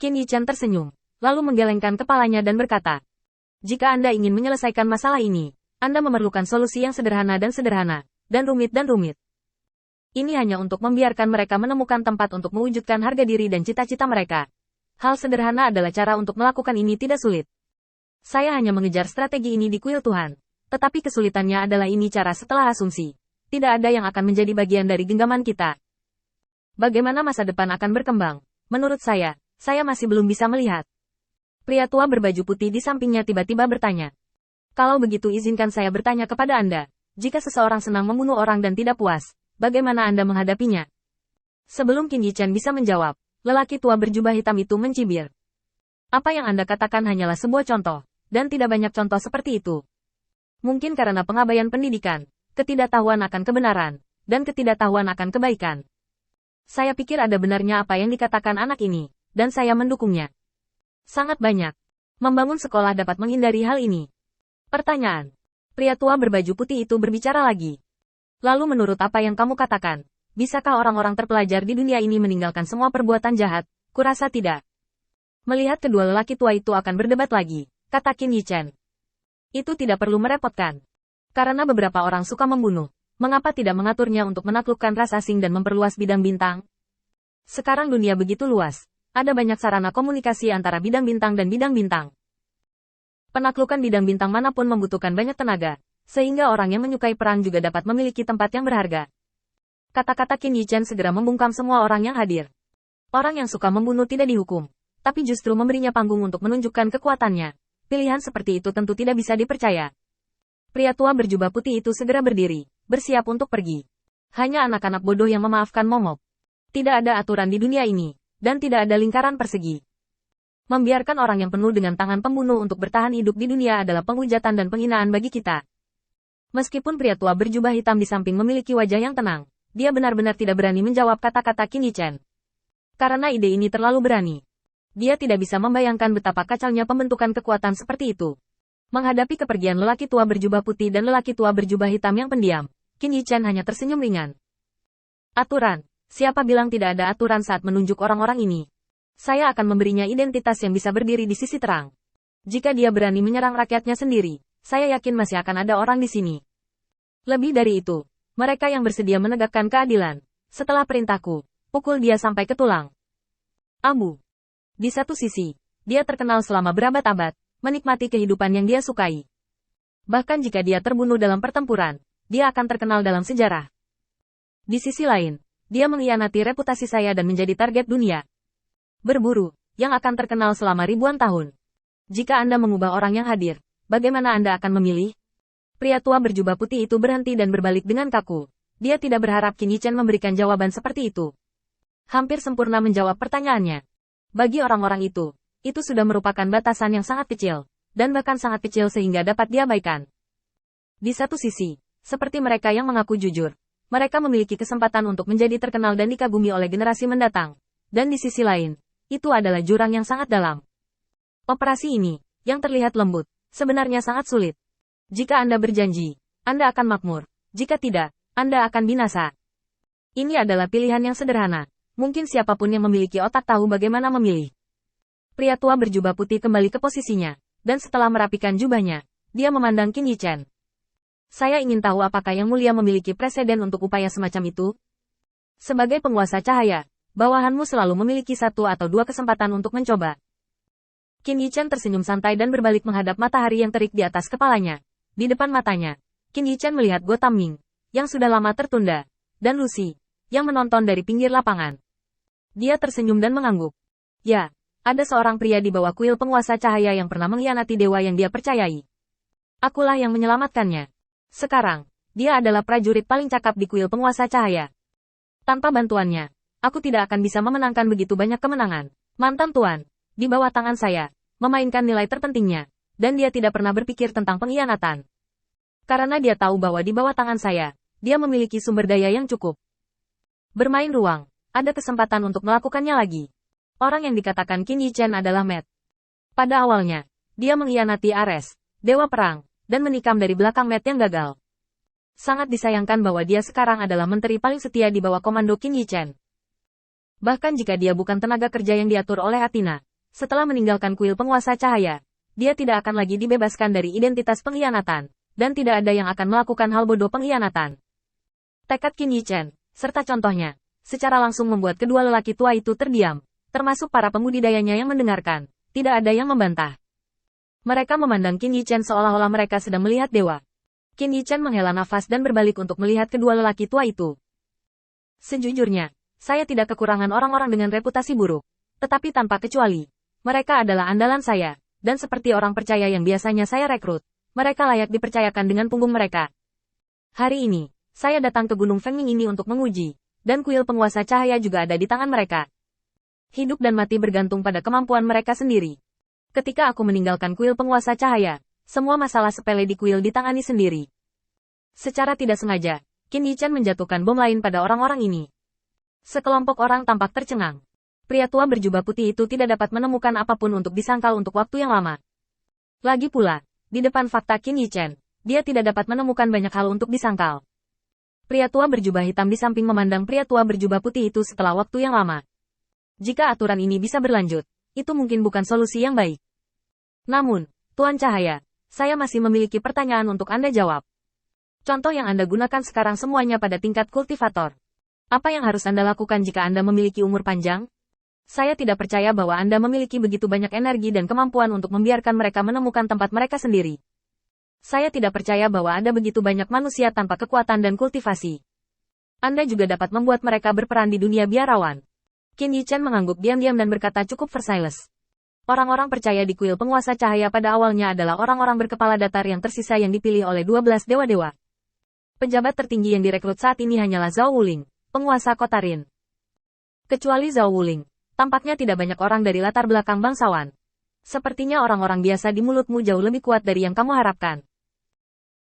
Qin Yichen tersenyum, lalu menggelengkan kepalanya dan berkata, jika Anda ingin menyelesaikan masalah ini, Anda memerlukan solusi yang sederhana, dan rumit. Ini hanya untuk membiarkan mereka menemukan tempat untuk mewujudkan harga diri dan cita-cita mereka. Hal sederhana adalah cara untuk melakukan ini tidak sulit. Saya hanya mengejar strategi ini di kuil Tuhan. Tetapi kesulitannya adalah ini cara setelah asumsi. Tidak ada yang akan menjadi bagian dari genggaman kita. Bagaimana masa depan akan berkembang? Menurut saya masih belum bisa melihat. Pria tua berbaju putih di sampingnya tiba-tiba bertanya. Kalau begitu izinkan saya bertanya kepada Anda. Jika seseorang senang membunuh orang dan tidak puas, bagaimana Anda menghadapinya? Sebelum Qin Yichen bisa menjawab, lelaki tua berjubah hitam itu mencibir. Apa yang Anda katakan hanyalah sebuah contoh, dan tidak banyak contoh seperti itu. Mungkin karena pengabaian pendidikan, ketidaktahuan akan kebenaran, dan ketidaktahuan akan kebaikan. Saya pikir ada benarnya apa yang dikatakan anak ini, dan saya mendukungnya. Sangat banyak. Membangun sekolah dapat menghindari hal ini. Pertanyaan. Pria tua berbaju putih itu berbicara lagi. Lalu menurut apa yang kamu katakan, bisakah orang-orang terpelajar di dunia ini meninggalkan semua perbuatan jahat? Kurasa tidak. Melihat kedua lelaki tua itu akan berdebat lagi, kata Qin Yichen. Itu tidak perlu merepotkan. Karena beberapa orang suka membunuh, mengapa tidak mengaturnya untuk menaklukkan ras asing dan memperluas bidang bintang? Sekarang dunia begitu luas, ada banyak sarana komunikasi antara bidang bintang dan bidang bintang. Penaklukan bidang bintang manapun membutuhkan banyak tenaga, sehingga orang yang menyukai perang juga dapat memiliki tempat yang berharga. Kata-kata Qin Yichen segera membungkam semua orang yang hadir. Orang yang suka membunuh tidak dihukum, tapi justru memberinya panggung untuk menunjukkan kekuatannya. Pilihan seperti itu tentu tidak bisa dipercaya. Pria tua berjubah putih itu segera berdiri, bersiap untuk pergi. Hanya anak-anak bodoh yang memaafkan momok. Tidak ada aturan di dunia ini, dan tidak ada lingkaran persegi. Membiarkan orang yang penuh dengan tangan pembunuh untuk bertahan hidup di dunia adalah penghujatan dan penghinaan bagi kita. Meskipun pria tua berjubah hitam di samping memiliki wajah yang tenang, dia benar-benar tidak berani menjawab kata-kata Qin Yichen. Karena ide ini terlalu berani. Dia tidak bisa membayangkan betapa kacaunya pembentukan kekuatan seperti itu. Menghadapi kepergian lelaki tua berjubah putih dan lelaki tua berjubah hitam yang pendiam, Qin Yichen hanya tersenyum ringan. Aturan. Siapa bilang tidak ada aturan saat menunjuk orang-orang ini? Saya akan memberinya identitas yang bisa berdiri di sisi terang. Jika dia berani menyerang rakyatnya sendiri, saya yakin masih akan ada orang di sini. Lebih dari itu, mereka yang bersedia menegakkan keadilan. Setelah perintahku, pukul dia sampai ke tulang. Abu. Di satu sisi, dia terkenal selama berabad-abad, menikmati kehidupan yang dia sukai. Bahkan jika dia terbunuh dalam pertempuran, dia akan terkenal dalam sejarah. Di sisi lain, dia mengkhianati reputasi saya dan menjadi target dunia. Berburu, yang akan terkenal selama ribuan tahun. Jika Anda mengubah orang yang hadir, bagaimana Anda akan memilih? Pria tua berjubah putih itu berhenti dan berbalik dengan kaku. Dia tidak berharap Qin Yichen memberikan jawaban seperti itu. Hampir sempurna menjawab pertanyaannya. Bagi orang-orang itu sudah merupakan batasan yang sangat kecil, dan bahkan sangat kecil sehingga dapat diabaikan. Di satu sisi, seperti mereka yang mengaku jujur, mereka memiliki kesempatan untuk menjadi terkenal dan dikagumi oleh generasi mendatang. Dan di sisi lain, itu adalah jurang yang sangat dalam. Operasi ini, yang terlihat lembut, sebenarnya sangat sulit. Jika Anda berjanji, Anda akan makmur. Jika tidak, Anda akan binasa. Ini adalah pilihan yang sederhana. Mungkin siapapun yang memiliki otak tahu bagaimana memilih. Pria tua berjubah putih kembali ke posisinya, dan setelah merapikan jubahnya, dia memandang Qin Yichen. Saya ingin tahu apakah Yang Mulia memiliki preseden untuk upaya semacam itu? Sebagai penguasa cahaya, bawahanmu selalu memiliki satu atau dua kesempatan untuk mencoba. Qin Yichen tersenyum santai dan berbalik menghadap matahari yang terik di atas kepalanya. Di depan matanya, Qin Yichen melihat Go Tam-ming, yang sudah lama tertunda, dan Lucy, yang menonton dari pinggir lapangan. Dia tersenyum dan mengangguk. Ya, ada seorang pria di bawah kuil penguasa cahaya yang pernah mengkhianati dewa yang dia percayai. Akulah yang menyelamatkannya. Sekarang, dia adalah prajurit paling cakap di kuil penguasa cahaya. Tanpa bantuannya, aku tidak akan bisa memenangkan begitu banyak kemenangan. Mantan tuan, di bawah tangan saya, memainkan nilai terpentingnya, dan dia tidak pernah berpikir tentang pengkhianatan. Karena dia tahu bahwa di bawah tangan saya, dia memiliki sumber daya yang cukup. Bermain ruang, ada kesempatan untuk melakukannya lagi. Orang yang dikatakan Qin Yichen adalah Matt. Pada awalnya, dia mengkhianati Ares, dewa perang, dan menikam dari belakang Matt yang gagal. Sangat disayangkan bahwa dia sekarang adalah menteri paling setia di bawah komando Qin Yichen. Bahkan jika dia bukan tenaga kerja yang diatur oleh Athena, setelah meninggalkan kuil penguasa cahaya, dia tidak akan lagi dibebaskan dari identitas pengkhianatan, dan tidak ada yang akan melakukan hal bodoh pengkhianatan. Tekad Qin Yichen, serta contohnya, secara langsung membuat kedua lelaki tua itu terdiam, termasuk para pembudidayanya yang mendengarkan. Tidak ada yang membantah. Mereka memandang Qin Yichen seolah-olah mereka sedang melihat dewa. Qin Yichen menghela nafas dan berbalik untuk melihat kedua lelaki tua itu. Sejujurnya, saya tidak kekurangan orang-orang dengan reputasi buruk. Tetapi tanpa kecuali, mereka adalah andalan saya, dan seperti orang percaya yang biasanya saya rekrut, mereka layak dipercayakan dengan punggung mereka. Hari ini, saya datang ke Gunung Fengming ini untuk menguji, dan kuil penguasa cahaya juga ada di tangan mereka. Hidup dan mati bergantung pada kemampuan mereka sendiri. Ketika aku meninggalkan kuil penguasa cahaya, semua masalah sepele di kuil ditangani sendiri. Secara tidak sengaja, Qin Yichen menjatuhkan bom lain pada orang-orang ini. Sekelompok orang tampak tercengang. Pria tua berjubah putih itu tidak dapat menemukan apapun untuk disangkal untuk waktu yang lama. Lagi pula, di depan fakta Qin Yichen, dia tidak dapat menemukan banyak hal untuk disangkal. Pria tua berjubah hitam di samping memandang pria tua berjubah putih itu setelah waktu yang lama. Jika aturan ini bisa berlanjut, itu mungkin bukan solusi yang baik. Namun, Tuan Cahaya, saya masih memiliki pertanyaan untuk Anda jawab. Contoh yang Anda gunakan sekarang semuanya pada tingkat kultivator. Apa yang harus Anda lakukan jika Anda memiliki umur panjang? Saya tidak percaya bahwa Anda memiliki begitu banyak energi dan kemampuan untuk membiarkan mereka menemukan tempat mereka sendiri. Saya tidak percaya bahwa ada begitu banyak manusia tanpa kekuatan dan kultivasi. Anda juga dapat membuat mereka berperan di dunia biarawan. Qin Yichen mengangguk diam-diam dan berkata cukup Versailles. Orang-orang percaya di kuil penguasa cahaya pada awalnya adalah orang-orang berkepala datar yang tersisa yang dipilih oleh 12 dewa-dewa. Pejabat tertinggi yang direkrut saat ini hanyalah Zhao Wuling, penguasa kota Rin. Kecuali Zhao Wuling, tampaknya tidak banyak orang dari latar belakang bangsawan. Sepertinya orang-orang biasa di mulutmu jauh lebih kuat dari yang kamu harapkan.